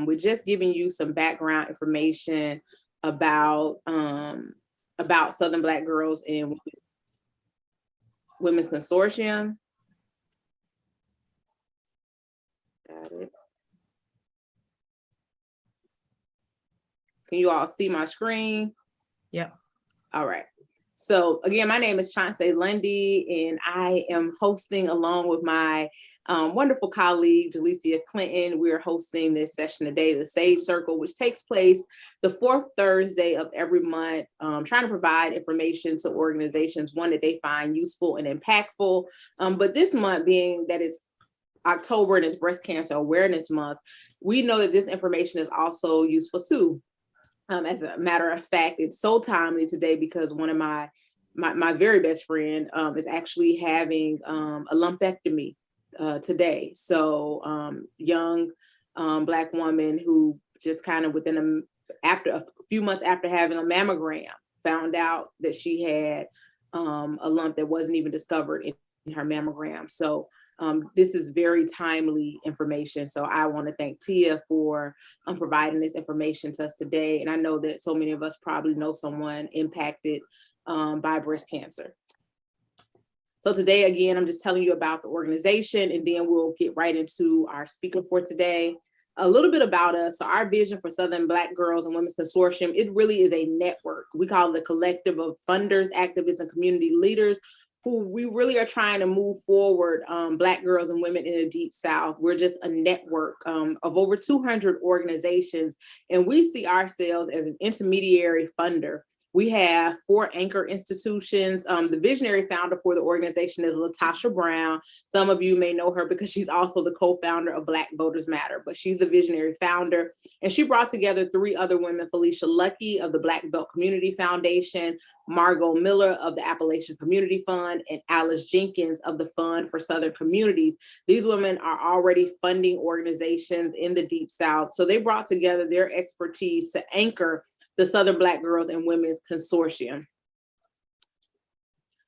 we're just giving you some background information about Southern Black Girls and Women's Consortium. Got it. Can you all see my screen? Yep. All right. So again, my name is Chauncey Lundy, and I am hosting along with my wonderful colleague, Jalecia Clinton. We're hosting this session today, the Sage Circle, which takes place the fourth Thursday of every month, trying to provide information to organizations, one that they find useful and impactful. But this month, being that it's October and it's Breast Cancer Awareness Month, we know that this information is also useful too. As a matter of fact, it's so timely today because one of my very best friend is actually having a lumpectomy today. So young Black woman who just kind of after a few months after having a mammogram, found out that she had a lump that wasn't even discovered in her mammogram. So this is very timely information. So I want to thank Tia for providing this information to us today. And I know that so many of us probably know someone impacted by breast cancer. So today, again, I'm just telling you about the organization, and then we'll get right into our speaker for today. A little bit about us. So our vision for Southern Black Girls and Women's Consortium, it really is a network. We call it a collective of funders, activists, and community leaders who we really are trying to move forward Black girls and women in the Deep South. We're just a network of over 200 organizations, and we see ourselves as an intermediary funder. We have 4 anchor institutions. The visionary founder for the organization is Latasha Brown. Some of you may know her because she's also the co-founder of Black Voters Matter, but she's the visionary founder. And she brought together 3 other women, Felicia Lucky of the Black Belt Community Foundation, Margot Miller of the Appalachian Community Fund, and Alice Jenkins of the Fund for Southern Communities. These women are already funding organizations in the Deep South. So they brought together their expertise to anchor the Southern Black Girls and Women's Consortium.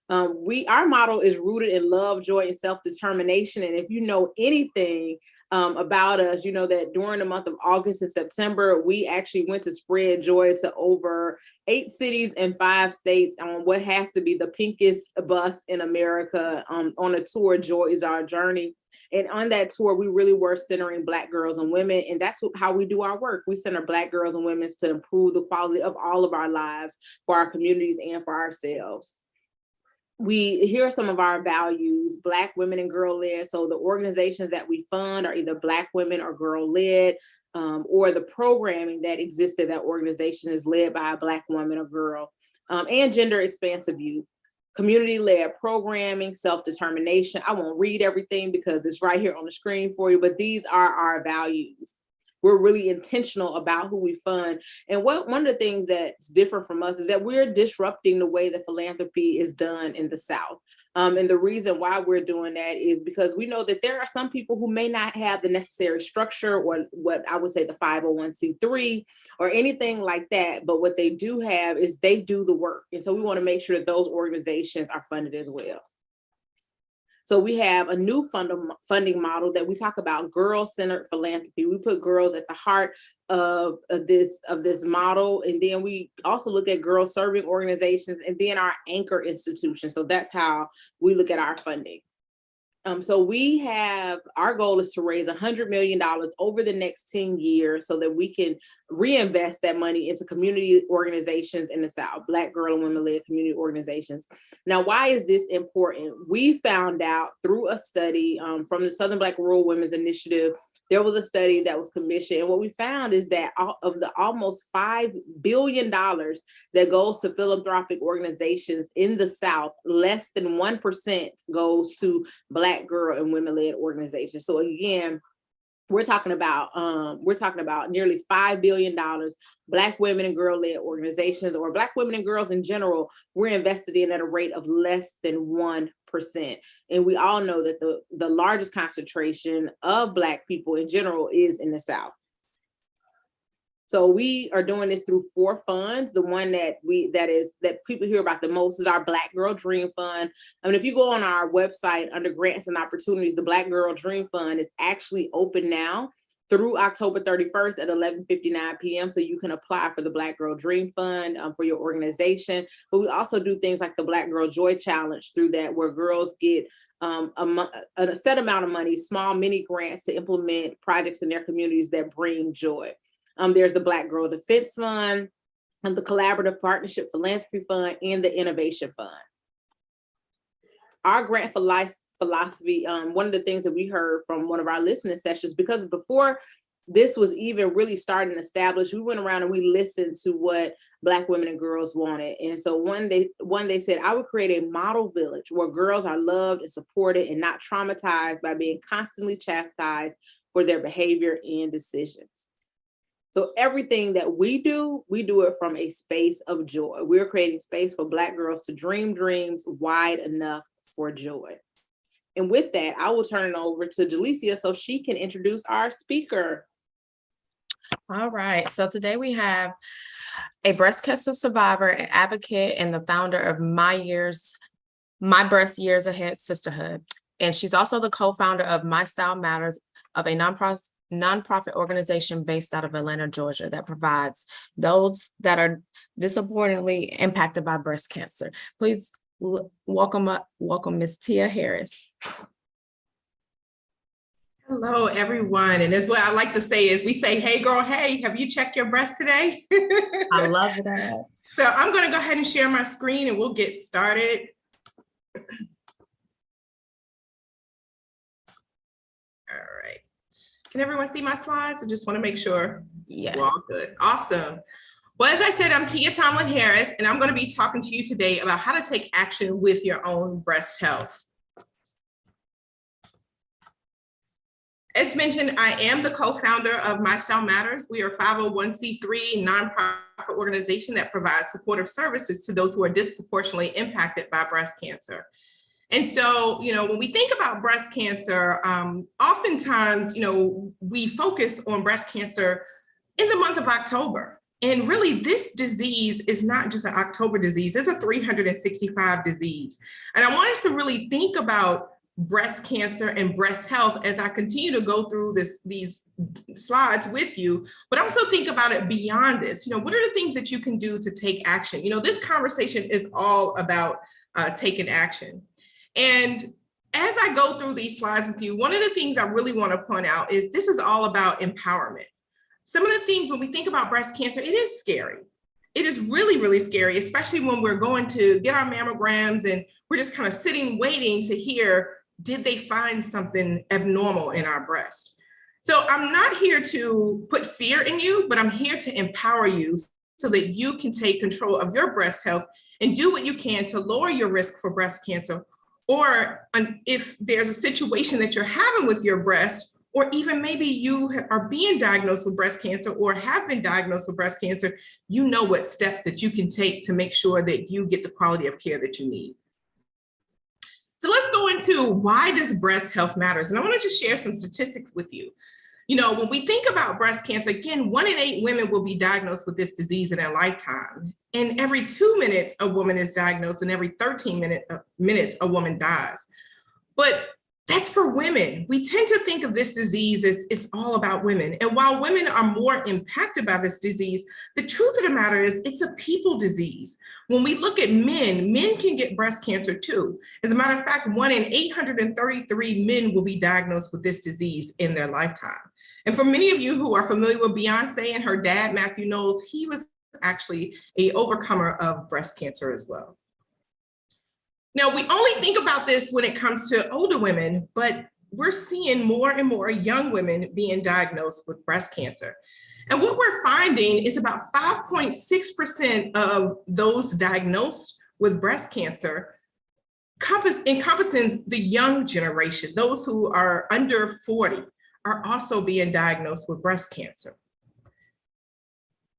Our model is rooted in love, joy, and self-determination. And if you know anything about us, you know that during the month of August and September, we actually went to spread joy to over 8 cities and 5 states on what has to be the pinkest bus in America on a tour, Joy is Our Journey. And on that tour, we really were centering Black girls and women, and that's how we do our work. We center Black girls and women to improve the quality of all of our lives for our communities and for ourselves. Here are some of our values: Black, women, and girl-led. So the organizations that we fund are either Black women or girl-led, or the programming that exists at that organization is led by a Black woman or girl, and gender expansive youth. Community-led programming, self-determination. I won't read everything because it's right here on the screen for you, but these are our values. We're really intentional about who we fund. And one of the things that's different from us is that we're disrupting the way that philanthropy is done in the South. And the reason why we're doing that is because we know that there are some people who may not have the necessary structure or what I would say the 501c3 or anything like that. But what they do have is they do the work. And so we want to make sure that those organizations are funded as well. So we have a new funding model that we talk about, girl-centered philanthropy. We put girls at the heart of this model. And then we also look at girl serving organizations and then our anchor institutions. So that's how we look at our funding. So our goal is to raise $100 million over the next 10 years so that we can reinvest that money into community organizations in the South, Black girl and women-led community organizations. Now, why is this important? We found out through a study from the Southern Black Rural Women's Initiative. There was a study that was commissioned, and what we found is that of the almost $5 billion that goes to philanthropic organizations in the South, less than 1% goes to Black girl and women-led organizations. So again, we're talking about nearly $5 billion, Black women and girl-led organizations, or Black women and girls in general, we're invested in at a rate of less than 1%. And we all know that the largest concentration of Black people in general is in the South. So we are doing this through 4 funds. The one that people hear about the most is our Black Girl Dream Fund. I mean, if you go on our website under grants and opportunities, the Black Girl Dream Fund is actually open now. through October 31st at 11:59 p.m. So you can apply for the Black Girl Dream Fund for your organization. But we also do things like the Black Girl Joy Challenge through that, where girls get a set amount of money, small mini grants to implement projects in their communities that bring joy. There's the Black Girl Defense Fund, and the Collaborative Partnership Philanthropy Fund, and the Innovation Fund. Our Grant for Life philosophy, one of the things that we heard from one of our listening sessions, because before this was even really starting to establish, we went around and we listened to what Black women and girls wanted. And so one day said, I would create a model village where girls are loved and supported and not traumatized by being constantly chastised for their behavior and decisions. So everything that we do it from a space of joy. We're creating space for Black girls to dream dreams wide enough for joy. And with that, I will turn it over to Jalecia so she can introduce our speaker. All right, so today we have a breast cancer survivor, an advocate, and the founder of My Breast Years Ahead Sisterhood. And she's also the co-founder of My Style Matters, of a nonprofit organization based out of Atlanta, Georgia, that provides those that are disproportionately impacted by breast cancer. Please welcome Ms. Tia Harris. Hello, everyone. And as what I like to say is we say, hey, girl, hey, have you checked your breast today? I love that. So I'm going to go ahead and share my screen and we'll get started. All right. Can everyone see my slides? I just want to make sure. Yes. We're all good. Awesome. Well, as I said, I'm Tia Tomlin Harris, and I'm going to be talking to you today about how to take action with your own breast health. As mentioned, I am the co-founder of My Style Matters. We are a 501c3 nonprofit organization that provides supportive services to those who are disproportionately impacted by breast cancer. And so, when we think about breast cancer, oftentimes, we focus on breast cancer in the month of October. And really, this disease is not just an October disease, it's a 365 disease. And I want us to really think about breast cancer and breast health as I continue to go through these slides with you, but also think about it beyond this. What are the things that you can do to take action? This conversation is all about taking action. And as I go through these slides with you, one of the things I really want to point out is this is all about empowerment. Some of the things when we think about breast cancer, it is scary. It is really, really scary, especially when we're going to get our mammograms and we're just kind of sitting waiting to hear, did they find something abnormal in our breast? So I'm not here to put fear in you, but I'm here to empower you so that you can take control of your breast health and do what you can to lower your risk for breast cancer. Or if there's a situation that you're having with your breast, or even maybe you are being diagnosed with breast cancer or have been diagnosed with breast cancer, you know what steps that you can take to make sure that you get the quality of care that you need. So let's go into why does breast health matters? And I want to just share some statistics with you. When we think about breast cancer, again, 1 in 8 women will be diagnosed with this disease in their lifetime. And every 2 minutes, a woman is diagnosed, and every 13 minutes, a woman dies. But that's for women. We tend to think of this disease as it's all about women. And while women are more impacted by this disease, the truth of the matter is it's a people disease. When we look at men can get breast cancer too. As a matter of fact, 1 in 833 men will be diagnosed with this disease in their lifetime. And for many of you who are familiar with Beyonce and her dad, Matthew Knowles, he was actually an overcomer of breast cancer as well. Now, we only think about this when it comes to older women, but we're seeing more and more young women being diagnosed with breast cancer. And what we're finding is about 5.6% of those diagnosed with breast cancer encompassing the young generation, those who are under 40, are also being diagnosed with breast cancer.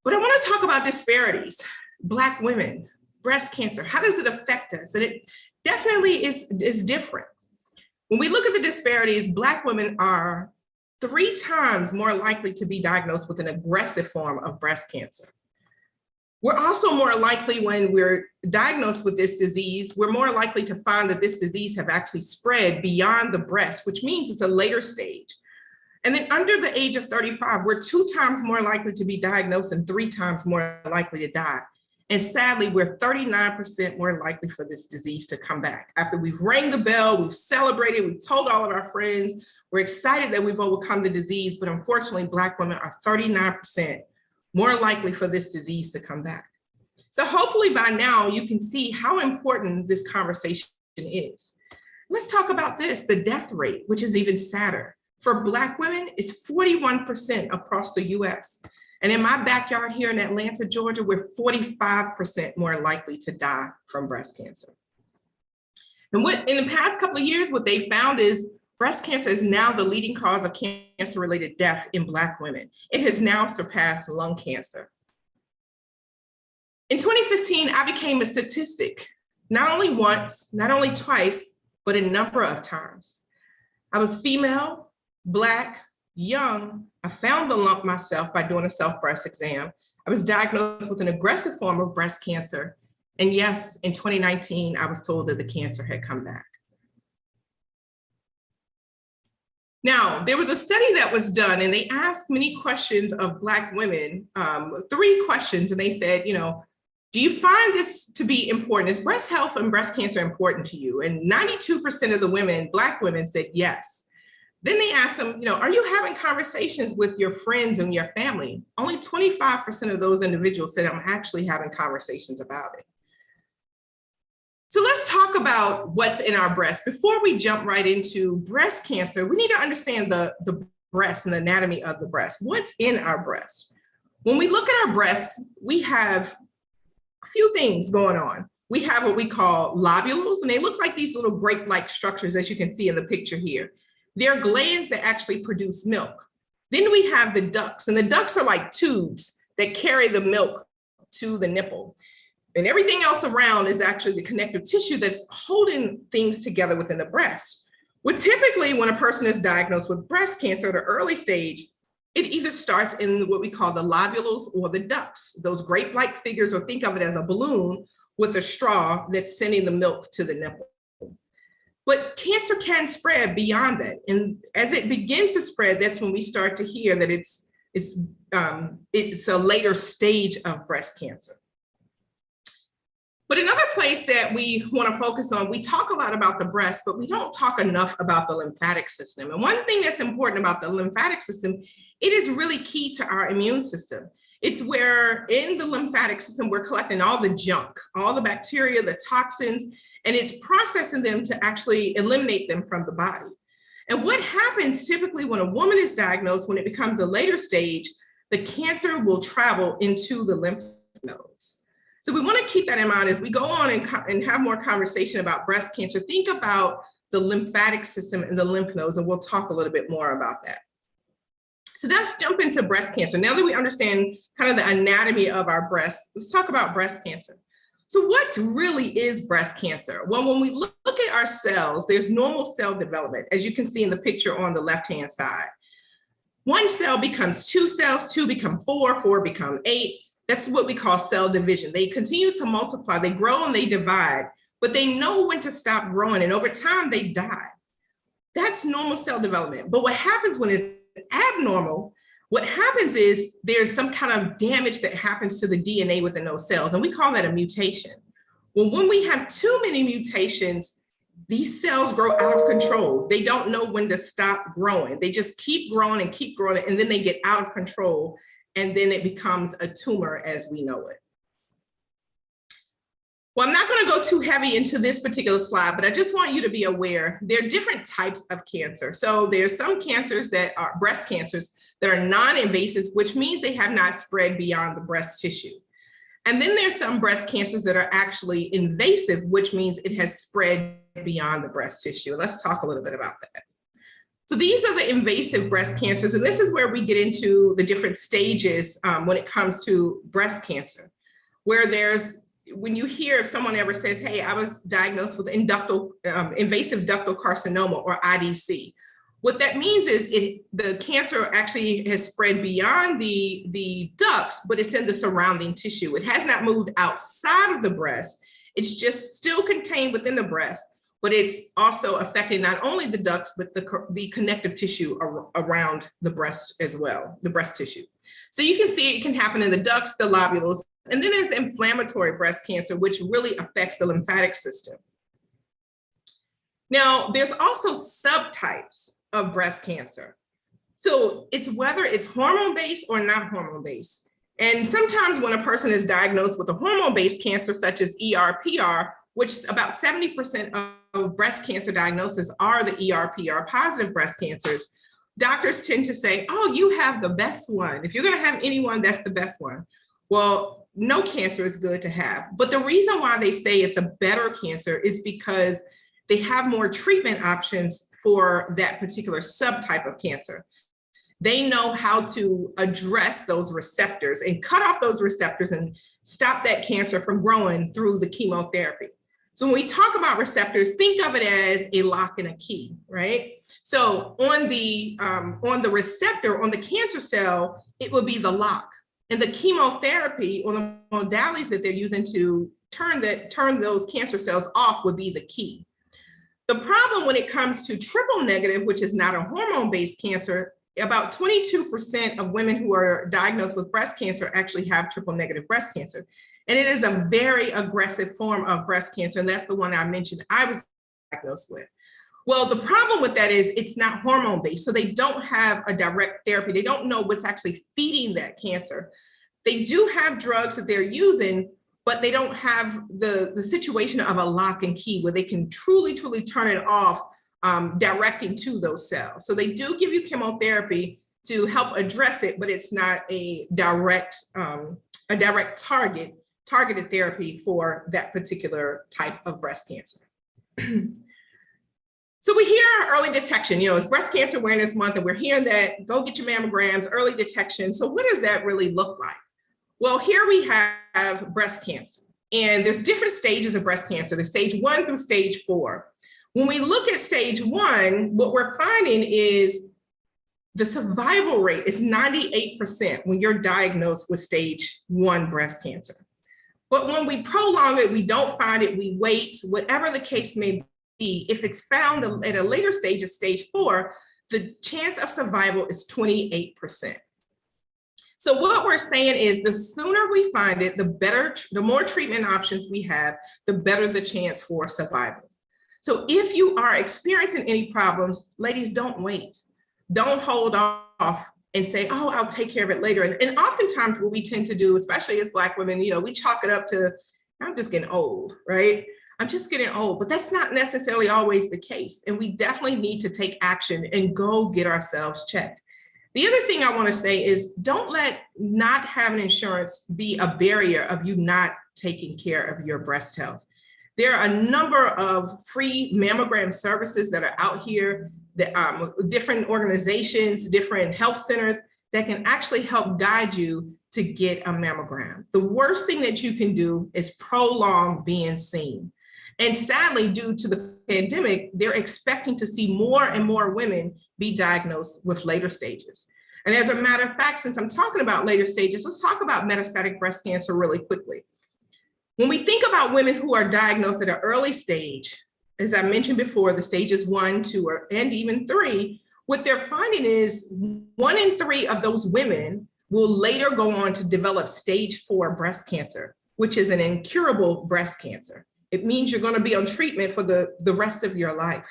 But I want to talk about disparities. Black women, breast cancer, how does it affect us? And it definitely is different. When we look at the disparities, Black women are 3 times more likely to be diagnosed with an aggressive form of breast cancer. We're also more likely, when we're diagnosed with this disease, we're more likely to find that this disease have actually spread beyond the breast, which means it's a later stage. And then under the age of 35, we're 2 times more likely to be diagnosed and 3 times more likely to die. And sadly, we're 39% more likely for this disease to come back. After we've rang the bell, we've celebrated, we've told all of our friends, we're excited that we've overcome the disease, but unfortunately, Black women are 39% more likely for this disease to come back. So hopefully by now you can see how important this conversation is. Let's talk about this, the death rate, which is even sadder. For Black women, it's 41% across the US. And in my backyard here in Atlanta, Georgia, we're 45% more likely to die from breast cancer. And what in the past couple of years, what they found is breast cancer is now the leading cause of cancer-related death in Black women. It has now surpassed lung cancer. In 2015, I became a statistic, not only once, not only twice, but a number of times. I was female, Black, young. I found the lump myself by doing a self-breast exam. I was diagnosed with an aggressive form of breast cancer. And yes, in 2019, I was told that the cancer had come back. Now, there was a study that was done and they asked many questions of Black women, 3 questions, and they said, do you find this to be important? Is breast health and breast cancer important to you? And 92% of the women, Black women, said yes. Then they asked them, are you having conversations with your friends and your family? Only 25% of those individuals said, I'm actually having conversations about it. So let's talk about what's in our breast. Before we jump right into breast cancer, we need to understand the breast and the anatomy of the breast. What's in our breast? When we look at our breasts, we have a few things going on. We have what we call lobules, and they look like these little grape-like structures, as you can see in the picture here. They're glands that actually produce milk. Then we have the ducts, and the ducts are like tubes that carry the milk to the nipple. And everything else around is actually the connective tissue that's holding things together within the breast. Well, typically when a person is diagnosed with breast cancer at an early stage, it either starts in what we call the lobules or the ducts, those grape-like figures, or think of it as a balloon with a straw that's sending the milk to the nipple. But cancer can spread beyond that. And as it begins to spread, that's when we start to hear that it's a later stage of breast cancer. But another place that we want to focus on, we talk a lot about the breast, but we don't talk enough about the lymphatic system. And one thing that's important about the lymphatic system, it is really key to our immune system. It's where in the lymphatic system, we're collecting all the junk, all the bacteria, the toxins, and it's processing them to actually eliminate them from the body. And what happens typically when a woman is diagnosed, when it becomes a later stage, the cancer will travel into the lymph nodes. So we want to keep that in mind as we go on and have more conversation about breast cancer. Think about the lymphatic system and the lymph nodes, and we'll talk a little bit more about that. So let's jump into breast cancer. Now that we understand kind of the anatomy of our breast, let's talk about breast cancer. So what really is breast cancer? Well, when we look at our cells, there's normal cell development, as you can see in the picture on the left-hand side. 1 cell becomes 2 cells, 2 become 4, 4 become 8. That's what we call cell division. They continue to multiply, they grow and they divide, but they know when to stop growing, and over time they die. That's normal cell development. But what happens when it's abnormal, what happens is there's some kind of damage that happens to the DNA within those cells, and we call that a mutation. Well, when we have too many mutations, these cells grow out of control. They don't know when to stop growing. They just keep growing, and then they get out of control, and then it becomes a tumor as we know it. Well, I'm not going to go too heavy into this particular slide, but I just want you to be aware there are different types of cancer. So there's some cancers that are breast cancers that are non-invasive, which means they have not spread beyond the breast tissue. And then there's some breast cancers that are actually invasive, which means it has spread beyond the breast tissue. Let's talk a little bit about that. So these are the invasive breast cancers, and this is where we get into the different stages when it comes to breast cancer, where when you hear if someone ever says, hey, I was diagnosed with invasive ductal carcinoma, or IDC. What that means is the cancer actually has spread beyond the ducts, but it's in the surrounding tissue. It has not moved outside of the breast. It's just still contained within the breast, but it's also affecting not only the ducts, but the connective tissue around the breast as well, the breast tissue. So you can see it can happen in the ducts, the lobules, and then there's inflammatory breast cancer, which really affects the lymphatic system. Now, there's also subtypes of breast cancer. So it's whether it's hormone-based or not hormone-based. And sometimes when a person is diagnosed with a hormone-based cancer, such as ER/PR, which about 70% of breast cancer diagnoses are the ER/PR positive breast cancers, doctors tend to say, oh, you have the best one. If you're going to have anyone, that's the best one. Well, no cancer is good to have. But the reason why they say it's a better cancer is because they have more treatment options for that particular subtype of cancer. They know how to address those receptors and cut off those receptors and stop that cancer from growing through the chemotherapy. So when we talk about receptors, think of it as a lock and a key, right? So on the receptor, on the cancer cell, it would be the lock. And the chemotherapy or the modalities that they're using to turn those cancer cells off would be the key. The problem when it comes to triple negative, which is not a hormone-based cancer, about 22% of women who are diagnosed with breast cancer actually have triple negative breast cancer. And it is a very aggressive form of breast cancer. And that's the one I mentioned I was diagnosed with. Well, the problem with that is it's not hormone-based. So they don't have a direct therapy. They don't know what's actually feeding that cancer. They do have drugs that they're using, but they don't have the situation of a lock and key where they can truly turn it off, directing to those cells. So they do give you chemotherapy to help address it, but it's not a direct targeted therapy for that particular type of breast cancer. So we hear early detection, it's Breast Cancer Awareness Month, and we're hearing that go get your mammograms, early detection. So what does that really look like? Well, here we have breast cancer, and there's different stages of breast cancer. There's stage 1 through stage 4. When we look at stage 1, what we're finding is the survival rate is 98% when you're diagnosed with stage 1 breast cancer. But when we prolong it, we don't find it, we wait, whatever the case may be. If it's found at a later stage of stage 4, the chance of survival is 28%. So what we're saying is the sooner we find it, the more treatment options we have, the better the chance for survival. So if you are experiencing any problems, ladies, don't wait. Don't hold off and say, oh, I'll take care of it later. And oftentimes what we tend to do, especially as Black women, we chalk it up to, I'm just getting old, right? I'm just getting old, but that's not necessarily always the case. And we definitely need to take action and go get ourselves checked. The other thing I want to say is don't let not having insurance be a barrier of you not taking care of your breast health. There are a number of free mammogram services that are out here, that different organizations, different health centers that can actually help guide you to get a mammogram. The worst thing that you can do is prolong being seen. And sadly, due to the pandemic, they're expecting to see more and more women be diagnosed with later stages. And as a matter of fact, since I'm talking about later stages, let's talk about metastatic breast cancer really quickly. When we think about women who are diagnosed at an early stage, as I mentioned before, the stages 1, 2, and even 3, what they're finding is 1 in 3 of those women will later go on to develop stage 4 breast cancer, which is an incurable breast cancer. It means you're going to be on treatment for the rest of your life.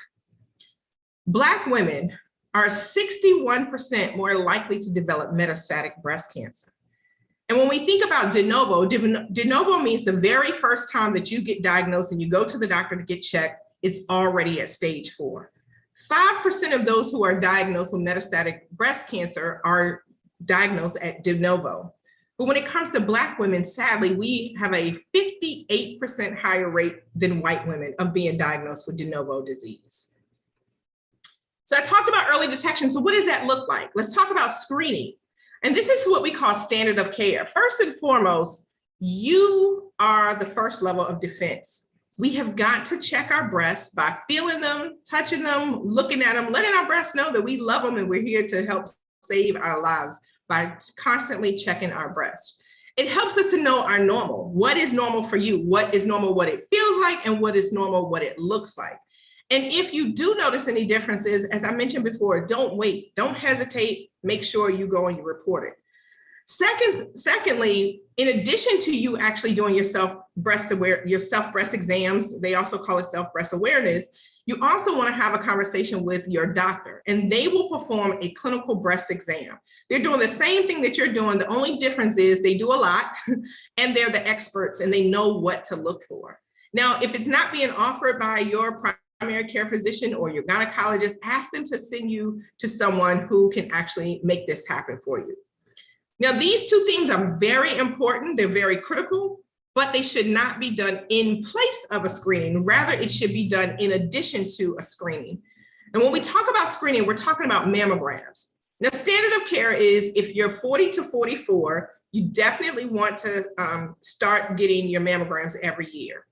Black women are 61% more likely to develop metastatic breast cancer. And when we think about de novo means the very first time that you get diagnosed and you go to the doctor to get checked, it's already at stage 4. 5% of those who are diagnosed with metastatic breast cancer are diagnosed at de novo. But when it comes to Black women, sadly, we have a 58% higher rate than white women of being diagnosed with de novo disease. So I talked about early detection. So what does that look like? Let's talk about screening. And this is what we call standard of care. First and foremost, you are the first level of defense. We have got to check our breasts by feeling them, touching them, looking at them, letting our breasts know that we love them and we're here to help save our lives by constantly checking our breasts. It helps us to know our normal. What is normal for you? What is normal, what it feels like, and what is normal, what it looks like. And if you do notice any differences, as I mentioned before, don't wait, don't hesitate, make sure you go and you report it. Secondly, in addition to you actually doing your self-breast exams, they also call it self-breast awareness, you also want to have a conversation with your doctor, and they will perform a clinical breast exam. They're doing the same thing that you're doing. The only difference is they do a lot and they're the experts and they know what to look for. Now, if it's not being offered by your primary care physician or your gynecologist, ask them to send you to someone who can actually make this happen for you. Now, these two things are very important. They're very critical, but they should not be done in place of a screening. Rather, it should be done in addition to a screening. And when we talk about screening, we're talking about mammograms. Now, standard of care is if you're 40 to 44, you definitely want to start getting your mammograms every year.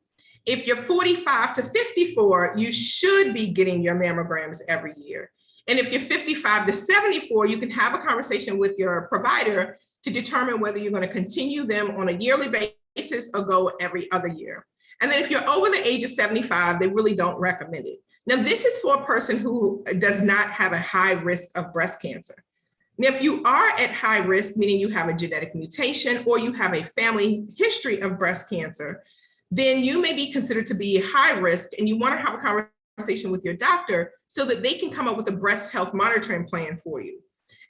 If you're 45 to 54, you should be getting your mammograms every year. And if you're 55 to 74, you can have a conversation with your provider to determine whether you're going to continue them on a yearly basis or go every other year. And then if you're over the age of 75, they really don't recommend it. Now, this is for a person who does not have a high risk of breast cancer. Now, if you are at high risk, meaning you have a genetic mutation or you have a family history of breast cancer, then you may be considered to be high risk, and you want to have a conversation with your doctor so that they can come up with a breast health monitoring plan for you.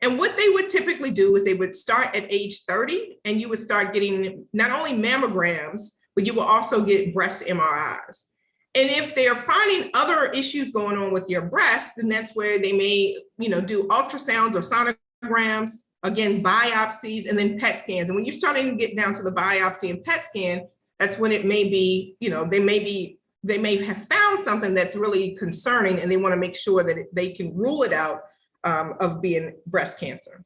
And what they would typically do is they would start at age 30, and you would start getting not only mammograms, but you will also get breast MRIs. And if they're finding other issues going on with your breast, then that's where they may, do ultrasounds or sonograms, again, biopsies, and then PET scans. And when you're starting to get down to the biopsy and PET scan, that's when it may be, they may have found something that's really concerning, and they want to make sure that they can rule it out of being breast cancer.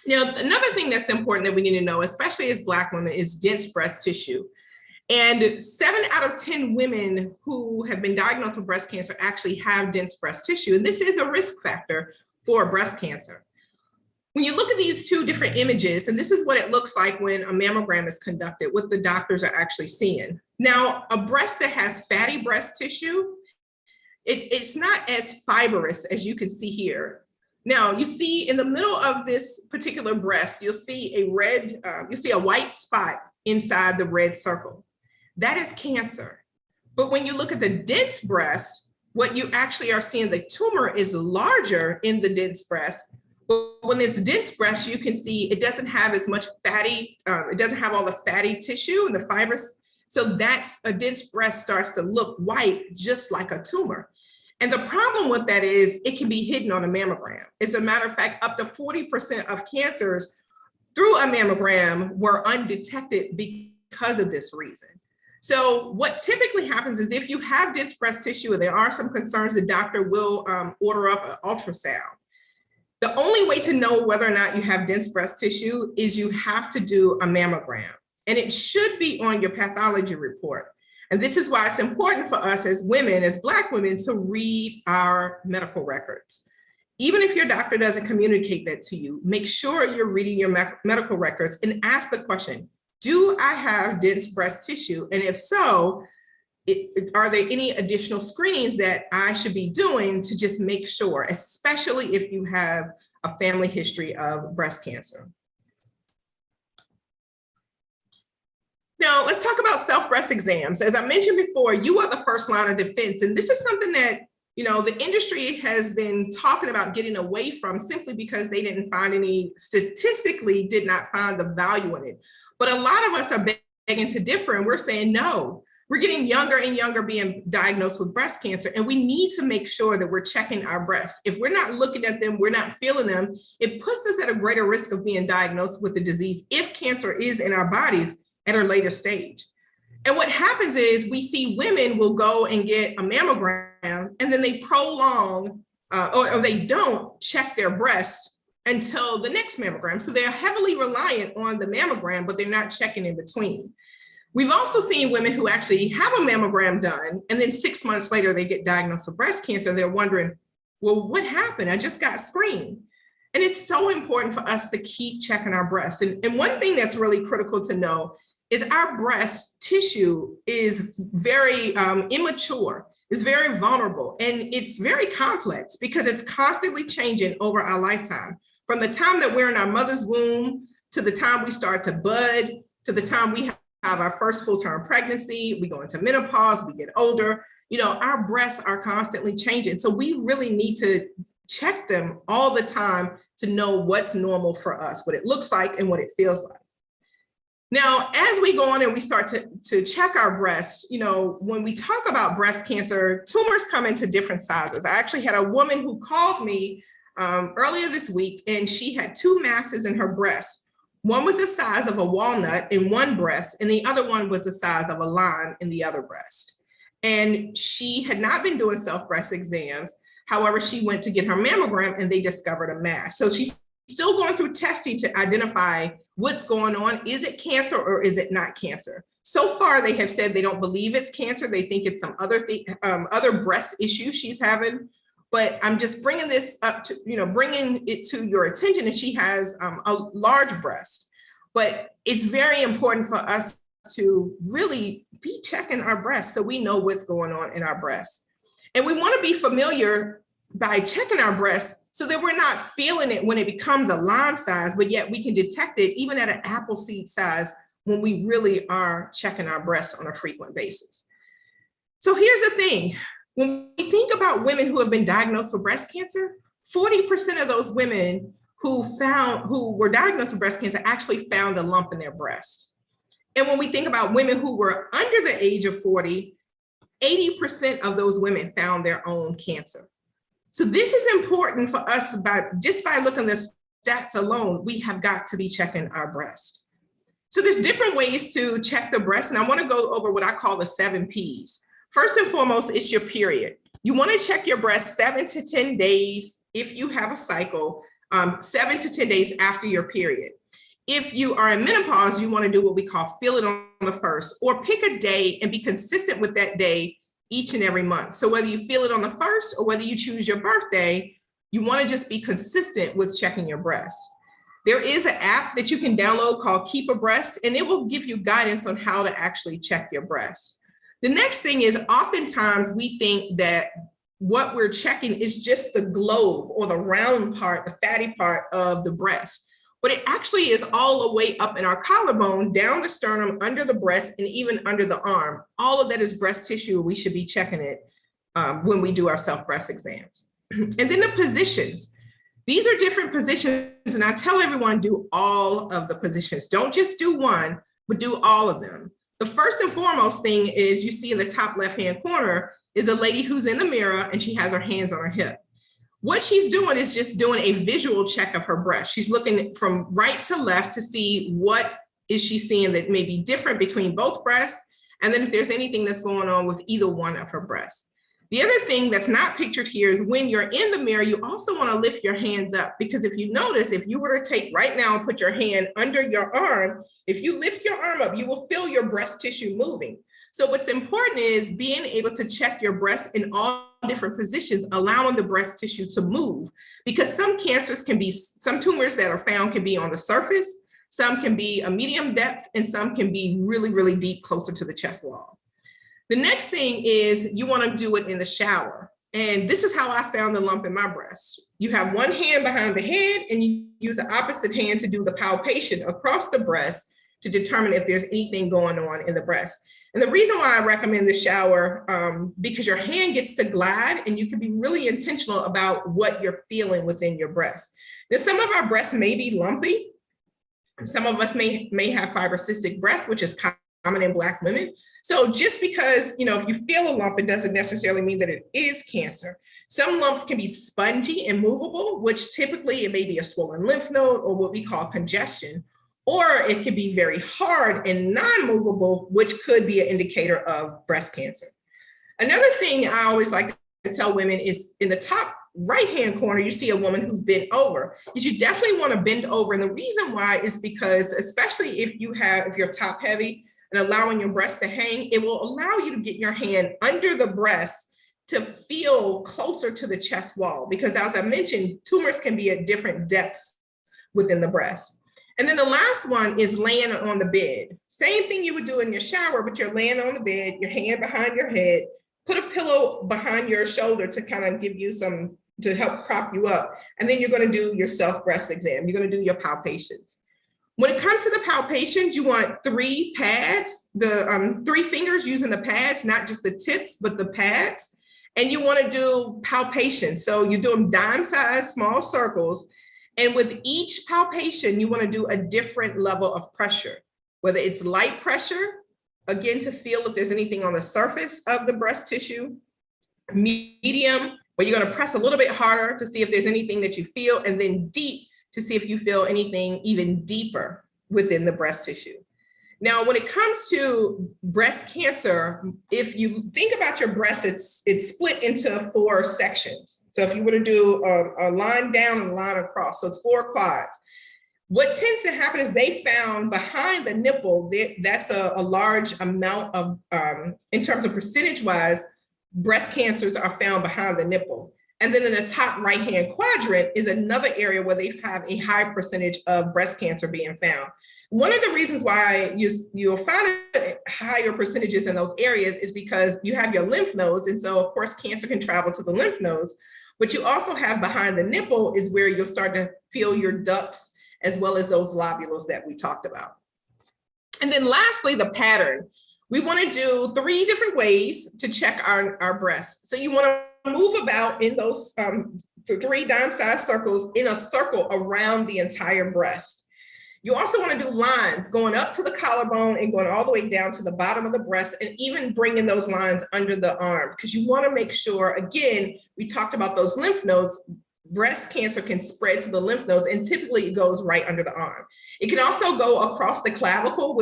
Now, another thing that's important that we need to know, especially as Black women, is dense breast tissue. And 7 out of 10 women who have been diagnosed with breast cancer actually have dense breast tissue. And this is a risk factor for breast cancer. When you look at these two different images, and this is what it looks like when a mammogram is conducted, what the doctors are actually seeing. Now, a breast that has fatty breast tissue, it's not as fibrous as you can see here. Now, you see in the middle of this particular breast, you'll see a white spot inside the red circle. That is cancer. But when you look at the dense breast, what you actually are seeing, the tumor is larger in the dense breast. But when it's dense breast, you can see it doesn't have as much fatty, it doesn't have all the fatty tissue and the fibers. So that's a dense breast starts to look white, just like a tumor. And the problem with that is it can be hidden on a mammogram. As a matter of fact, up to 40% of cancers through a mammogram were undetected because of this reason. So what typically happens is if you have dense breast tissue and there are some concerns, the doctor will order up an ultrasound. The only way to know whether or not you have dense breast tissue is you have to do a mammogram, and it should be on your pathology report. And this is why it's important for us as women, as Black women, to read our medical records. Even if your doctor doesn't communicate that to you, make sure you're reading your medical records and ask the question, do I have dense breast tissue? And if so, are there any additional screenings that I should be doing to just make sure, especially if you have a family history of breast cancer? Now, let's talk about self-breast exams. As I mentioned before, you are the first line of defense. And this is something that, the industry has been talking about getting away from simply because they didn't find statistically did not find the value in it. But a lot of us are begging to differ, and we're saying, no, we're getting younger and younger being diagnosed with breast cancer, and we need to make sure that we're checking our breasts. If we're not looking at them, we're not feeling them, it puts us at a greater risk of being diagnosed with the disease if cancer is in our bodies at a later stage. And what happens is we see women will go and get a mammogram, and then they prolong or they don't check their breast until the next mammogram. So they're heavily reliant on the mammogram, but they're not checking in between. We've also seen women who actually have a mammogram done, and then 6 months later, they get diagnosed with breast cancer. They're wondering, well, what happened? I just got screened. And it's so important for us to keep checking our breasts. And one thing that's really critical to know is our breast tissue is very immature. is very vulnerable, and it's very complex because it's constantly changing over our lifetime. From the time that we're in our mother's womb to the time we start to bud, to the time we have our first full-term pregnancy, we go into menopause, we get older, our breasts are constantly changing. So we really need to check them all the time to know what's normal for us, what it looks like and what it feels like. Now, as we go on and we start to check our breasts, when we talk about breast cancer, tumors come into different sizes. I actually had a woman who called me earlier this week, and she had 2 masses in her breast. One was the size of a walnut in one breast, and the other one was the size of a lime in the other breast. And she had not been doing self-breast exams. However, she went to get her mammogram and they discovered a mass. So she's still going through testing to identify what's going on. Is it cancer or is it not cancer? So far, they have said they don't believe it's cancer. They think it's some other breast issue she's having. But I'm just bringing this up to, bringing it to your attention. And she has a large breast. But it's very important for us to really be checking our breasts so we know what's going on in our breasts. And we want to be familiar by checking our breasts so that we're not feeling it when it becomes a lime size, but yet we can detect it even at an apple seed size when we really are checking our breasts on a frequent basis. So here's the thing. When we think about women who have been diagnosed with breast cancer, 40% of those women who were diagnosed with breast cancer actually found a lump in their breast. And when we think about women who were under the age of 40, 80% of those women found their own cancer. So this is important for us just by looking at the stats alone, we have got to be checking our breast. So there's different ways to check the breast, and I want to go over what I call the 7 Ps. First and foremost, it's your period. You want to check your breast 7 to 10 days if you have a cycle, 7 to 10 days after your period. If you are in menopause, you want to do what we call feel it on the first, or pick a day and be consistent with that day each and every month. So whether you feel it on the first or whether you choose your birthday, you want to just be consistent with checking your breast. There is an app that you can download called Keep a Breast, and it will give you guidance on how to actually check your breast. The next thing is oftentimes we think that what we're checking is just the globe or the round part, the fatty part of the breast. But it actually is all the way up in our collarbone, down the sternum, under the breast, and even under the arm. All of that is breast tissue. We should be checking it when we do our self-breast exams. And then the positions. These are different positions, and I tell everyone, do all of the positions. Don't just do one, but do all of them. The first and foremost thing is you see in the top left-hand corner is a lady who's in the mirror and she has her hands on her hip. What she's doing is just doing a visual check of her breast. She's looking from right to left to see what is she seeing that may be different between both breasts, and then if there's anything that's going on with either one of her breasts. The other thing that's not pictured here is when you're in the mirror, you also want to lift your hands up, because if you notice, if you were to take right now and put your hand under your arm, if you lift your arm up, you will feel your breast tissue moving. So what's important is being able to check your breast in all different positions, allowing the breast tissue to move, because some tumors that are found can be on the surface, some can be a medium depth, and some can be really, really deep, closer to the chest wall. The next thing is you want to do it in the shower. And this is how I found the lump in my breast. You have one hand behind the head and you use the opposite hand to do the palpation across the breast to determine if there's anything going on in the breast. And the reason why I recommend the shower, because your hand gets to glide and you can be really intentional about what you're feeling within your breast. Now, some of our breasts may be lumpy. Some of us may have fibrocystic breasts, which is common in Black women. So just because, if you feel a lump, it doesn't necessarily mean that it is cancer. Some lumps can be spongy and movable, which typically it may be a swollen lymph node or what we call congestion. Or it could be very hard and non-movable, which could be an indicator of breast cancer. Another thing I always like to tell women is in the top right-hand corner, you see a woman who's bent over. You definitely want to bend over. And the reason why is because, especially if you're top heavy and allowing your breast to hang, it will allow you to get your hand under the breast to feel closer to the chest wall. Because as I mentioned, tumors can be at different depths within the breast. And then the last one is laying on the bed. Same thing you would do in your shower, but you're laying on the bed, your hand behind your head, put a pillow behind your shoulder to kind of give you some, to help prop you up. And then you're going to do your self-breast exam. You're going to do your palpations. When it comes to the palpations, you want 3 pads, the 3 fingers using the pads, not just the tips, but the pads. And you want to do palpations. So you do them dime-sized small circles. And with each palpation, you want to do a different level of pressure, whether it's light pressure, again, to feel if there's anything on the surface of the breast tissue, medium, where you're going to press a little bit harder to see if there's anything that you feel, and then deep to see if you feel anything even deeper within the breast tissue. Now, when it comes to breast cancer, if you think about your breast, it's split into 4 sections. So if you were to do a line down and a line across, so it's 4 quads. What tends to happen is they found behind the nipple, that's a large amount of, in terms of percentage-wise, breast cancers are found behind the nipple. And then in the top right-hand quadrant is another area where they have a high percentage of breast cancer being found. One of the reasons why you'll find higher percentages in those areas is because you have your lymph nodes. And so of course, cancer can travel to the lymph nodes, but you also have behind the nipple is where you'll start to feel your ducts as well as those lobules that we talked about. And then lastly, the pattern. We want to do 3 different ways to check our breasts. So you want to move about in those 3 dime-sized circles in a circle around the entire breast. You also want to do lines going up to the collarbone and going all the way down to the bottom of the breast, and even bringing those lines under the arm, because you want to make sure, again, we talked about those lymph nodes. Breast cancer can spread to the lymph nodes, and typically it goes right under the arm. It can also go across the clavicle,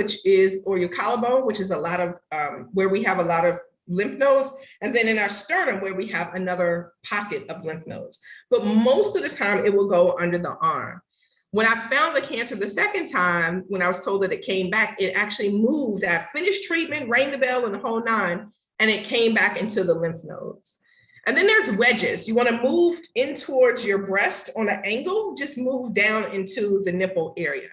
or your collarbone, which is a lot of where we have a lot of lymph nodes, and then in our sternum where we have another pocket of lymph nodes. But most of the time it will go under the arm. When I found the cancer the second time, when I was told that it came back, it actually moved. I finished treatment, rang the bell and the whole 9, and it came back into the lymph nodes. And then there's wedges. You want to move in towards your breast on an angle, just move down into the nipple area.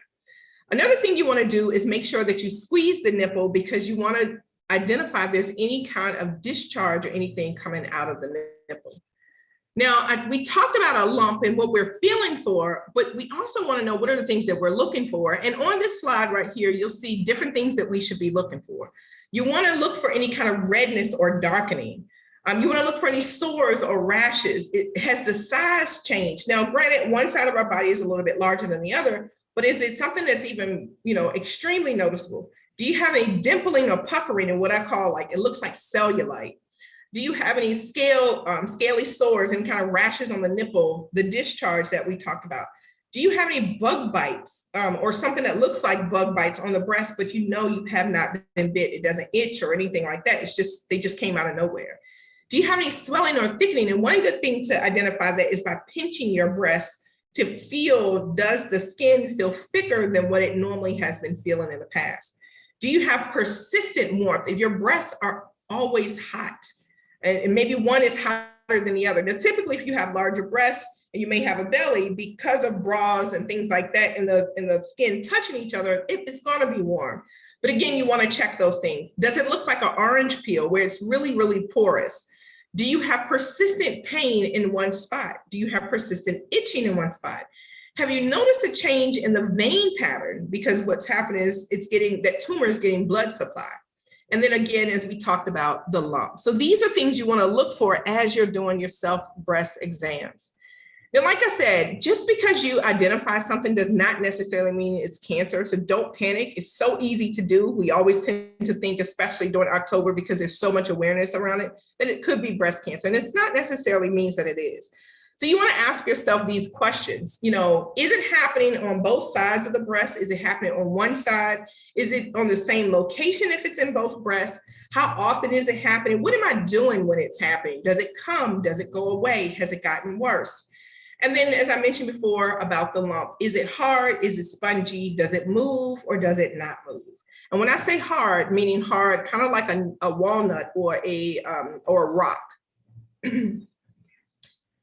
Another thing you want to do is make sure that you squeeze the nipple, because you want to identify if there's any kind of discharge or anything coming out of the nipple. Now, we talked about a lump and what we're feeling for, but we also want to know what are the things that we're looking for. And on this slide right here, you'll see different things that we should be looking for. You want to look for any kind of redness or darkening. You want to look for any sores or rashes. Has the size changed? Now, granted, one side of our body is a little bit larger than the other, but is it something that's even, extremely noticeable? Do you have any dimpling or puckering in what I call, it looks like cellulite? Do you have any scaly sores and kind of rashes on the nipple, the discharge that we talked about? Do you have any bug bites or something that looks like bug bites on the breast, but you have not been bit? It doesn't itch or anything like that. It's just, they just came out of nowhere. Do you have any swelling or thickening? And one good thing to identify that is by pinching your breast to feel, does the skin feel thicker than what it normally has been feeling in the past? Do you have persistent warmth? If your breasts are always hot, and maybe one is hotter than the other. Now, typically, if you have larger breasts and you may have a belly, because of bras and things like that, and the skin touching each other, it's going to be warm. But again, you want to check those things. Does it look like an orange peel where it's really, really porous? Do you have persistent pain in one spot? Do you have persistent itching in one spot? Have you noticed a change in the vein pattern? Because what's happened is that tumor is getting blood supply. And then again, as we talked about, the lump. So these are things you want to look for as you're doing your self-breast exams. Now, like I said, just because you identify something does not necessarily mean it's cancer. So don't panic. It's so easy to do. We always tend to think, especially during October, because there's so much awareness around it, that it could be breast cancer. And it's not necessarily means that it is. So you want to ask yourself these questions. Is it happening on both sides of the breast? Is it happening on one side? Is it on the same location if it's in both breasts? How often is it happening? What am I doing when it's happening? Does it come? Does it go away? Has it gotten worse? And then, as I mentioned before about the lump, is it hard? Is it spongy? Does it move or does it not move? And when I say hard, meaning hard, kind of like a walnut or a rock.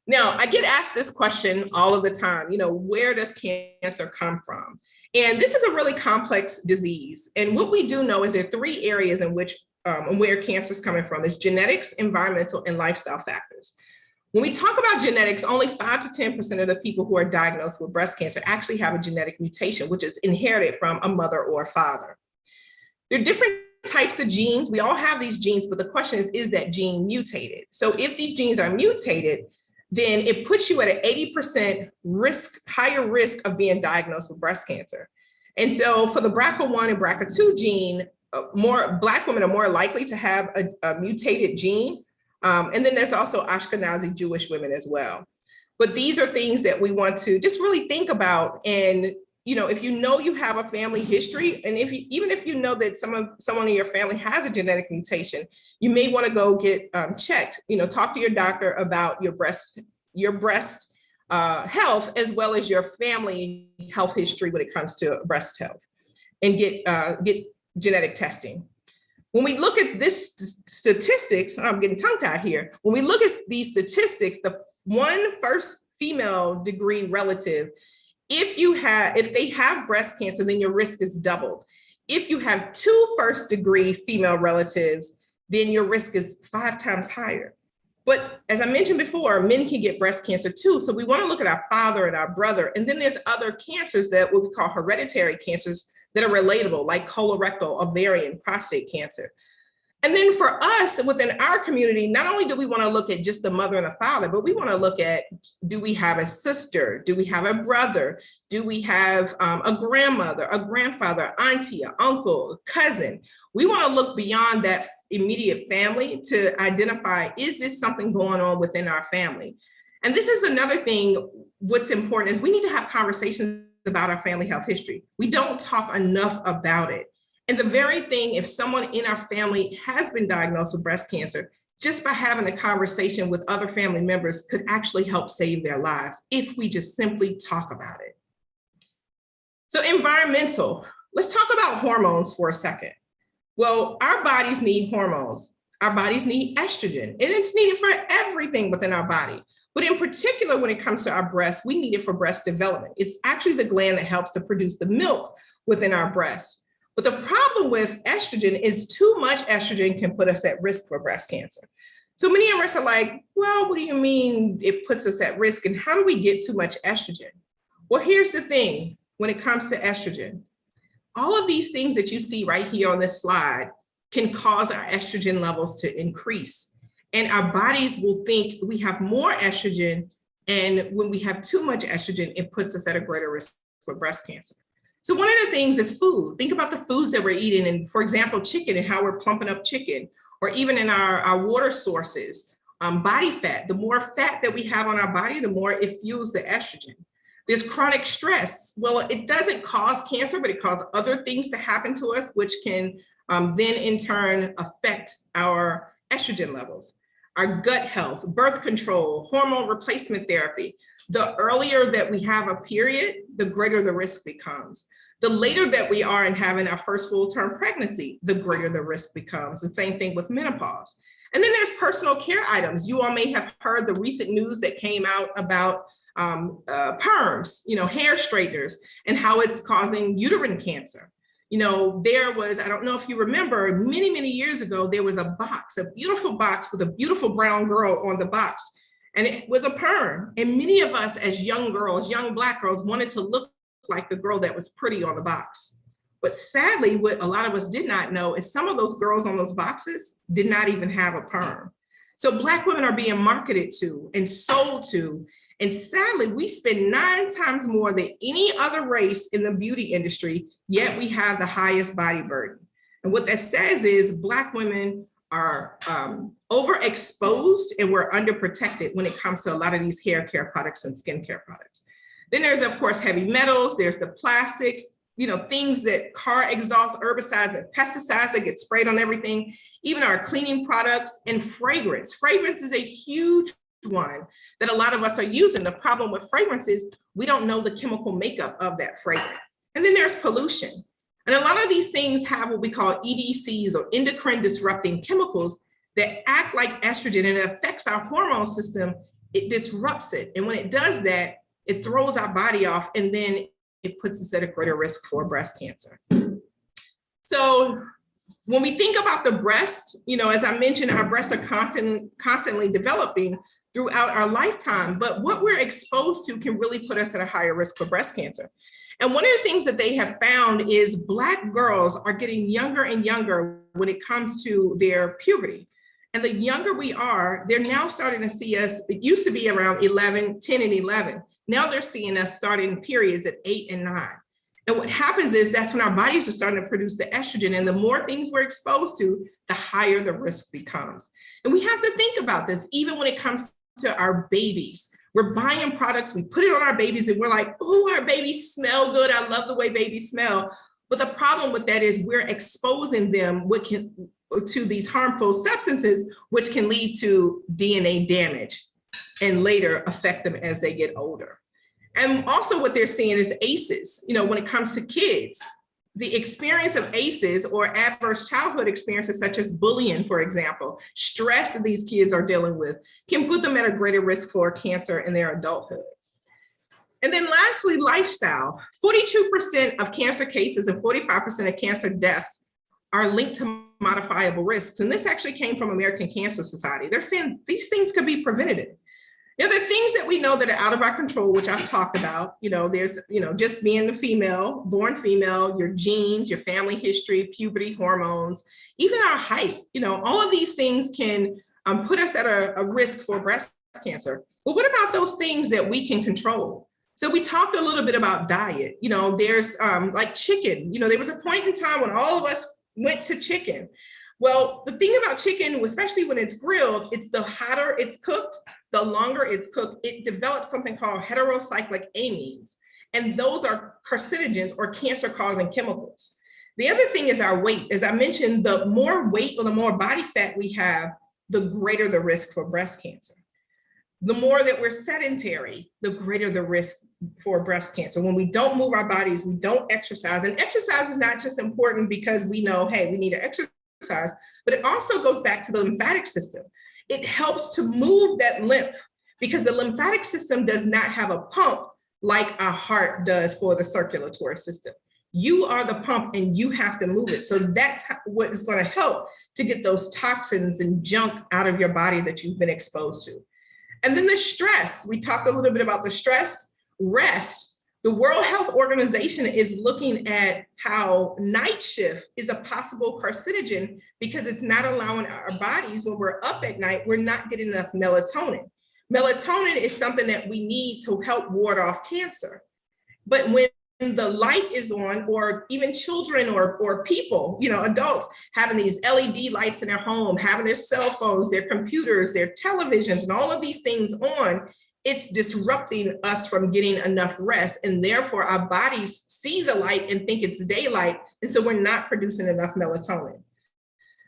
Now, I get asked this question all of the time, where does cancer come from? And this is a really complex disease. And what we do know is there are 3 areas in which and where cancer is coming from is genetics, environmental, and lifestyle factors. When we talk about genetics, only 5 to 10% of the people who are diagnosed with breast cancer actually have a genetic mutation, which is inherited from a mother or a father. There are different types of genes. We all have these genes, but the question is that gene mutated? So if these genes are mutated, then it puts you at an 80% higher risk of being diagnosed with breast cancer. And so for the BRCA1 and BRCA2 gene, more Black women are more likely to have a mutated gene. And then there's also Ashkenazi Jewish women as well. But these are things that we want to just really think about. And, if you have a family history, and even if you know that someone in your family has a genetic mutation, you may want to go get checked, talk to your doctor about your breast health, as well as your family health history when it comes to breast health, and get genetic testing. When we look at this statistics, I'm getting tongue-tied here. When we look at these statistics, the one first female degree relative, if they have breast cancer, then your risk is doubled. If you have 2 first degree female relatives, then your risk is 5 times higher. But as I mentioned before, men can get breast cancer too. So we want to look at our father and our brother. And then there's other cancers that what we call hereditary cancers that are relatable, like colorectal, ovarian, prostate cancer. And then for us within our community, not only do we want to look at just the mother and the father, but we want to look at, do we have a sister? Do we have a brother? Do we have a grandmother, a grandfather, auntie, an uncle, a cousin? We want to look beyond that immediate family to identify, is this something going on within our family? And this is another thing, what's important is we need to have conversations about our family health history. We don't talk enough about it. And the very thing, if someone in our family has been diagnosed with breast cancer, just by having a conversation with other family members could actually help save their lives if we just simply talk about it. So environmental, let's talk about hormones for a second. Well, our bodies need hormones. Our bodies need estrogen, and it's needed for everything within our body. But in particular, when it comes to our breasts, we need it for breast development. It's actually the gland that helps to produce the milk within our breasts. But the problem with estrogen is too much estrogen can put us at risk for breast cancer. So many of us are like, well, what do you mean it puts us at risk? And how do we get too much estrogen? Well, here's the thing when it comes to estrogen. All of these things that you see right here on this slide can cause our estrogen levels to increase. And our bodies will think we have more estrogen. And when we have too much estrogen, it puts us at a greater risk for breast cancer. So one of the things is food. Think about the foods that we're eating. And for example, chicken and how we're plumping up chicken, or even in our water sources, body fat. The more fat that we have on our body, the more it fuels the estrogen. There's chronic stress. Well, it doesn't cause cancer, but it causes other things to happen to us, which can then in turn affect our estrogen levels. Our gut health, birth control, hormone replacement therapy. The earlier that we have a period, the greater the risk becomes. The later that we are in having our first full-term pregnancy, the greater the risk becomes. The same thing with menopause. And then there's personal care items. You all may have heard the recent news that came out about perms, hair straighteners, and how it's causing uterine cancer. There was, I don't know if you remember, many, many years ago, there was a box, a beautiful box with a beautiful brown girl on the box, and it was a perm. And many of us as young girls, young Black girls, wanted to look like the girl that was pretty on the box. But sadly, what a lot of us did not know is some of those girls on those boxes did not even have a perm. So Black women are being marketed to and sold to. And sadly, we spend 9 times more than any other race in the beauty industry, yet we have the highest body burden. And what that says is Black women are overexposed and we're underprotected when it comes to a lot of these hair care products and skincare products. Then there's, of course, heavy metals, there's the plastics, things that car exhaust, herbicides and pesticides that get sprayed on everything, even our cleaning products and fragrance. Fragrance is a huge one that a lot of us are using. The problem with fragrance is we don't know the chemical makeup of that fragrance. And then there's pollution. And a lot of these things have what we call EDCs, or endocrine disrupting chemicals, that act like estrogen, and it affects our hormone system. It disrupts it. And when it does that, it throws our body off, and then it puts us at a greater risk for breast cancer. So When we think about the breast, as I mentioned, our breasts are constantly developing throughout our lifetime, but what we're exposed to can really put us at a higher risk for breast cancer. And one of the things that they have found is Black girls are getting younger and younger when it comes to their puberty. And the younger we are, they're now starting to see us, it used to be around 10 and 11. Now they're seeing us starting periods at 8 and 9. And what happens is that's when our bodies are starting to produce the estrogen, and the more things we're exposed to, the higher the risk becomes. And we have to think about this, even when it comes to our babies. We're buying products, we put it on our babies, and we're like, oh, our babies smell good. I love the way babies smell. But the problem with that is we're exposing them to these harmful substances, which can lead to DNA damage and later affect them as they get older. And also what they're seeing is ACEs, when it comes to kids, the experience of ACEs or adverse childhood experiences such as bullying, for example, stress that these kids are dealing with can put them at a greater risk for cancer in their adulthood. And then lastly, lifestyle. 42% of cancer cases and 45% of cancer deaths are linked to modifiable risks. And this actually came from American Cancer Society. They're saying these things could be preventative. Now, there are things that we know that are out of our control, which I've talked about. There's, just being a female, born female, your genes, your family history, puberty, hormones, even our height. All of these things can put us at a risk for breast cancer. But what about those things that we can control? So we talked a little bit about diet. There's like chicken. There was a point in time when all of us went to chicken. Well, the thing about chicken, especially when it's grilled, it's the hotter it's cooked, the longer it's cooked, it develops something called heterocyclic amines. And those are carcinogens or cancer-causing chemicals. The other thing is our weight. As I mentioned, the more weight or the more body fat we have, the greater the risk for breast cancer. The more that we're sedentary, the greater the risk for breast cancer. When we don't move our bodies, we don't exercise. And exercise is not just important because we know, hey, we need to exercise, but it also goes back to the lymphatic system. It helps to move that lymph because the lymphatic system does not have a pump like our heart does for the circulatory system. You are the pump and you have to move it. So that's what is going to help to get those toxins and junk out of your body that you've been exposed to. And then the stress, we talked a little bit about the stress, rest. The World Health Organization is looking at how night shift is a possible carcinogen because it's not allowing our bodies, when we're up at night, we're not getting enough melatonin. Melatonin is something that we need to help ward off cancer. But when the light is on, or even children or people, adults having these LED lights in their home, having their cell phones, their computers, their televisions, and all of these things on, it's disrupting us from getting enough rest. And therefore our bodies see the light and think it's daylight. And so we're not producing enough melatonin.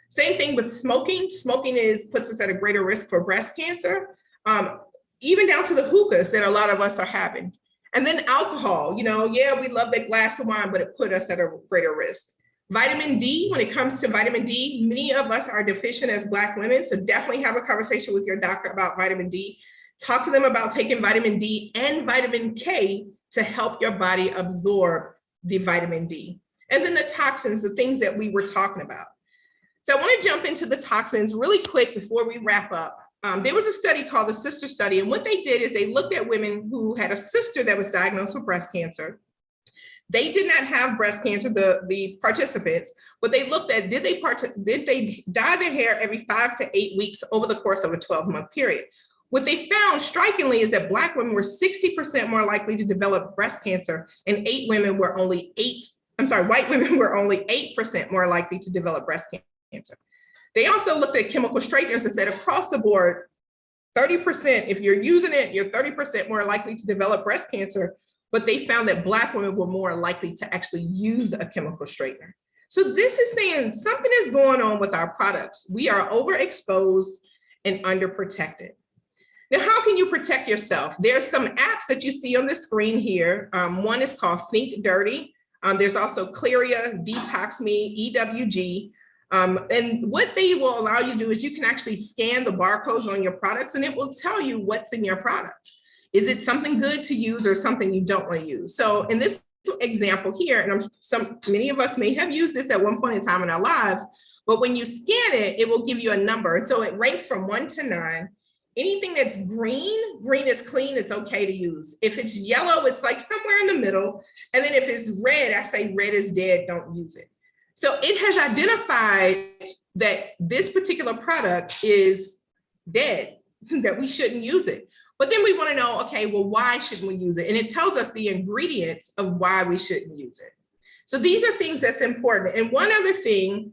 Same thing with smoking. Smoking puts us at a greater risk for breast cancer, even down to the hookahs that a lot of us are having. And then alcohol, we love that glass of wine, but it put us at a greater risk. Vitamin D, when it comes to vitamin D, many of us are deficient as Black women. So definitely have a conversation with your doctor about vitamin D. Talk to them about taking vitamin D and vitamin K to help your body absorb the vitamin D. And then the toxins, the things that we were talking about. So I want to jump into the toxins really quick before we wrap up. There was a study called the Sister Study. And what they did is they looked at women who had a sister that was diagnosed with breast cancer. They did not have breast cancer, the participants, but they looked at, did they dye their hair every 5 to 8 weeks over the course of a 12-month period? What they found strikingly is that Black women were 60% more likely to develop breast cancer, and white women were only 8% more likely to develop breast cancer. They also looked at chemical straighteners and said across the board, 30%, if you're using it, you're 30% more likely to develop breast cancer, but they found that Black women were more likely to actually use a chemical straightener. So this is saying something is going on with our products. We are overexposed and underprotected. Now, how can you protect yourself? There's some apps that you see on the screen here. One is called Think Dirty. There's also Clearia, Detox Me, EWG. And what they will allow you to do is you can actually scan the barcodes on your products and it will tell you what's in your product. Is it something good to use or something you don't want to use? So in this example here, and many of us may have used this at one point in time in our lives, but when you scan it, it will give you a number. And so it ranks from 1 to 9. Anything that's green is clean, it's okay to use. If it's yellow, it's like somewhere in the middle. And then if it's red, I say red is dead, don't use it. So it has identified that this particular product is dead, that we shouldn't use it. But then we want to know, okay, well, why shouldn't we use it? And it tells us the ingredients of why we shouldn't use it. So these are things that's important. And one other thing,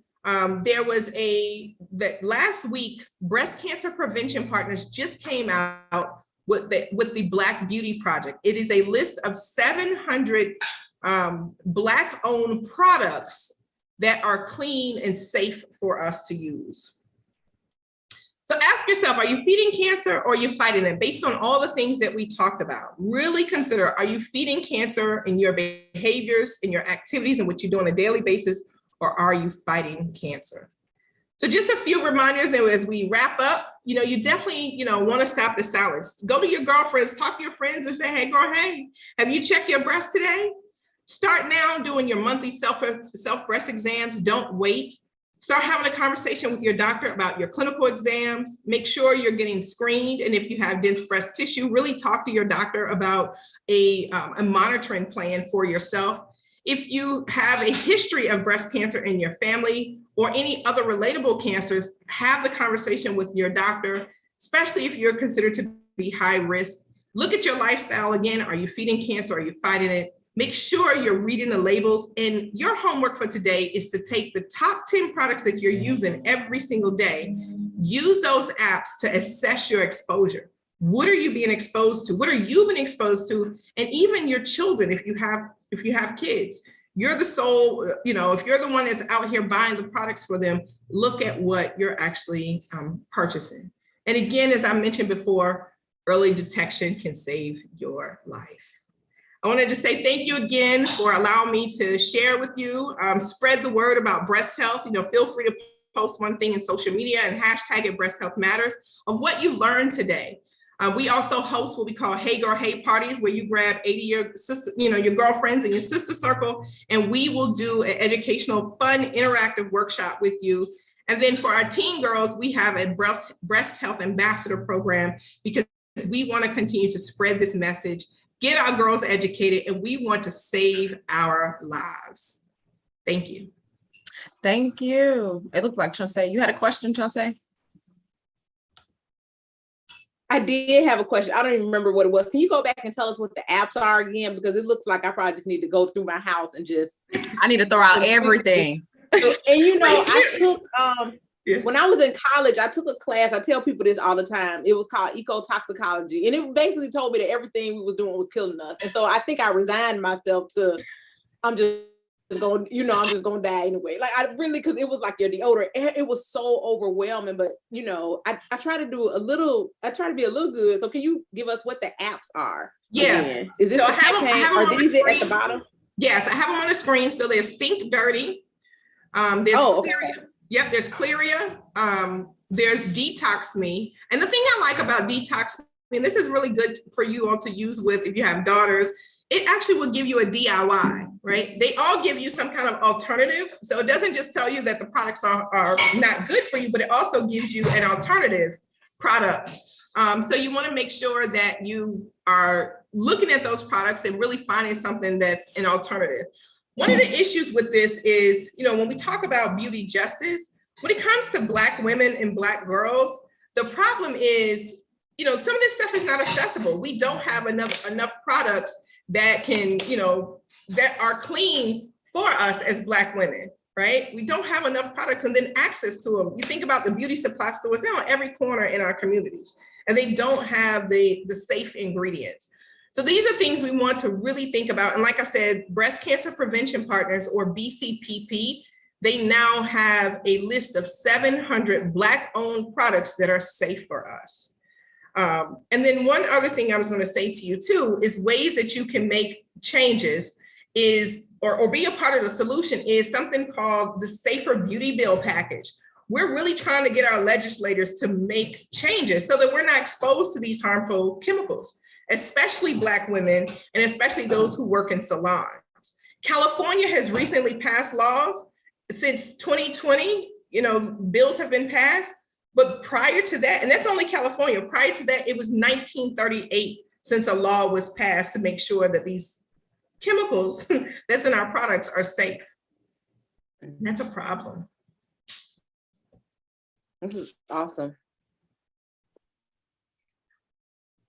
there was that last week, Breast Cancer Prevention Partners just came out with the Black Beauty Project. It is a list of 700 Black-owned products that are clean and safe for us to use. So ask yourself, are you feeding cancer or are you fighting it? Based on all the things that we talked about, really consider, are you feeding cancer in your behaviors, in your activities, and what you do on a daily basis, or are you fighting cancer? So just a few reminders as we wrap up, you definitely, want to stop the silence. Go to your girlfriends, talk to your friends and say, hey, girl, hey, have you checked your breast today? Start now doing your monthly self breast exams. Don't wait. Start having a conversation with your doctor about your clinical exams. Make sure you're getting screened. And if you have dense breast tissue, really talk to your doctor about a monitoring plan for yourself. If you have a history of breast cancer in your family or any other relatable cancers, have the conversation with your doctor, especially if you're considered to be high risk. Look at your lifestyle again. Are you feeding cancer? Are you fighting it? Make sure you're reading the labels. And your homework for today is to take the top 10 products that you're using every single day. Use those apps to assess your exposure. What are you being exposed to? What are you being exposed to? And even your children, if you have kids, you're the sole, if you're the one that's out here buying the products for them, look at what you're actually purchasing. And again, as I mentioned before, early detection can save your life. I want to just say thank you again for allowing me to share with you, spread the word about breast health. Feel free to post one thing in social media and hashtag it Breast Health Matters of what you learned today. We also host what we call Hey Girl, Hey parties, where you grab 80 of your sister, your girlfriends in your sister circle, and we will do an educational, fun, interactive workshop with you. And then for our teen girls, we have a breast health ambassador program because we want to continue to spread this message, get our girls educated, and we want to save our lives. Thank you. Thank you. It looked like Chauncey. You had a question, Chauncey? I did have a question. I don't even remember what it was. Can you go back and tell us what the apps are again? Because it looks like I probably just need to go through my house and just. I need to throw out everything. And I took, when I was in college, I took a class. I tell people this all the time. It was called ecotoxicology. And it basically told me that everything we was doing was killing us. And so I think I resigned myself to, I'm just going to die anyway. Like I really, because it was like your deodorant. It was so overwhelming. But I try to do I try to be a little good. So can you give us what the apps are? Yeah. Again? Is this so I have them are these at the bottom? Yes, I have them on the screen. So there's Think Dirty. There's Clearia. Yep, there's Clearia. There's Detox Me. And the thing I like about Detox Me, and this is really good for you all to use with if you have daughters, it actually will give you a DIY, right? They all give you some kind of alternative. So it doesn't just tell you that the products are not good for you, but it also gives you an alternative product. So you want to make sure that you are looking at those products and really finding something that's an alternative. One of the issues with this is, when we talk about beauty justice, when it comes to Black women and Black girls, the problem is, some of this stuff is not accessible. We don't have enough products that can, that are clean for us as Black women, right? We don't have enough products and then access to them. You think about the beauty supply stores, they're on every corner in our communities, and they don't have the safe ingredients. So these are things we want to really think about. And like I said, Breast Cancer Prevention Partners, or BCPP, they now have a list of 700 Black-owned products that are safe for us. And then one other thing I was going to say to you too is ways that you can make changes is, or be a part of the solution, is something called the Safer Beauty Bill Package. We're really trying to get our legislators to make changes so that we're not exposed to these harmful chemicals, especially Black women, and especially those who work in salons. California has recently passed laws. Since 2020, bills have been passed. But prior to that, and that's only California, prior to that, it was 1938 since a law was passed to make sure that these chemicals that's in our products are safe. And that's a problem. This is awesome.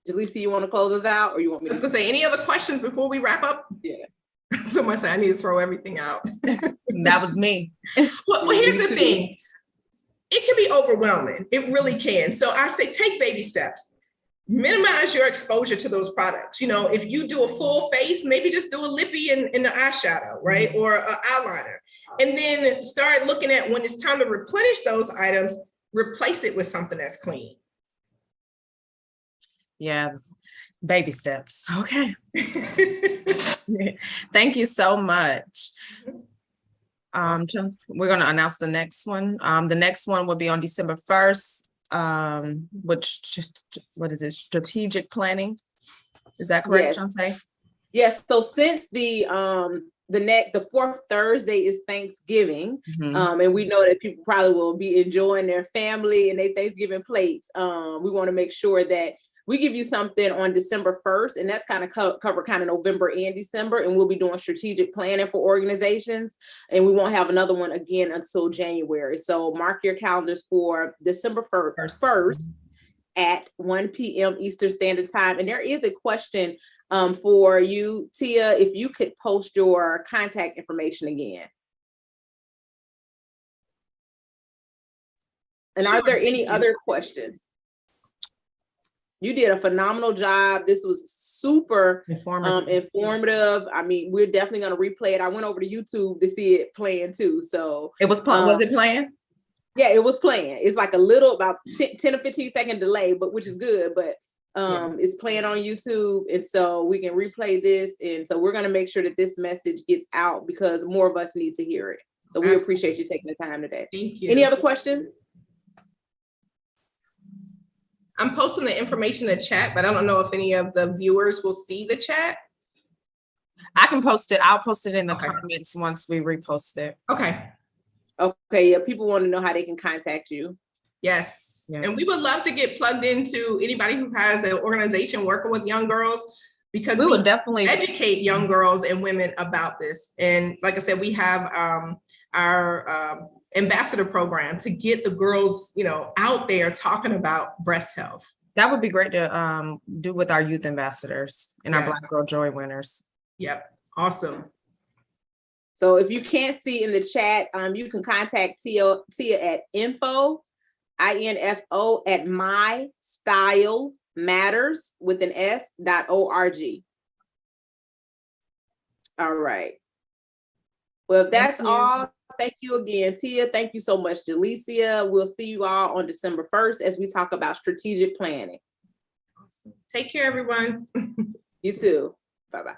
Jaleesa, you want to close us out, or you want me I was to? gonna say, any other questions before we wrap up? Yeah. Someone said I need to throw everything out. That was me. Well, here's the thing. It can be overwhelming. It really can. So I say take baby steps. Minimize your exposure to those products. If you do a full face, maybe just do a lippy and the eyeshadow, right? Or an eyeliner. And then start looking at when it's time to replenish those items, replace it with something that's clean. Yeah, baby steps. Okay. Thank you so much. We're going to announce the next one. The next one will be on December 1st. What is it? Strategic planning. Is that correct, Yes. Shantae? Yes. So since the fourth Thursday is Thanksgiving, Mhm. and we know that people probably will be enjoying their family and their Thanksgiving plates. We want to make sure that we give you something on December 1st, and that's kind of cover kind of November and December, and we'll be doing strategic planning for organizations, and we won't have another one again until January. So mark your calendars for December 1st at 1 p.m. Eastern Standard Time. And there is a question for you, Tia, if you could post your contact information again. And are there any other questions? You did a phenomenal job. This was super informative. I mean, we're definitely going to replay it. I went over to YouTube to see it playing too. So it was it playing? Yeah, it was playing. It's like a little about 10 or 15 second delay, but which is good. But it's playing on YouTube. And so we can replay this. And so we're going to make sure that this message gets out because more of us need to hear it. So we appreciate you taking the time today. Thank you. Any other questions? I'm posting the information in the chat, but I don't know if any of the viewers will see the chat. I can post it. I'll post it in the comments once we repost it. Okay. Okay. Yeah. People want to know how they can contact you. Yes. Yeah. And we would love to get plugged into anybody who has an organization working with young girls, because we would definitely educate young girls and women about this. And like I said, we have our ambassador program to get the girls, out there talking about breast health. That would be great to do with our youth ambassadors and our Black Girl Joy winners. Yep. Awesome. So if you can't see in the chat, you can contact Tia at info at mystylematters.org. All right. Well, if that's all, thank you again, Tia. Thank you so much, Jaleesa. We'll see you all on December 1st as we talk about strategic planning. Awesome. Take care, everyone. You too. Bye-bye.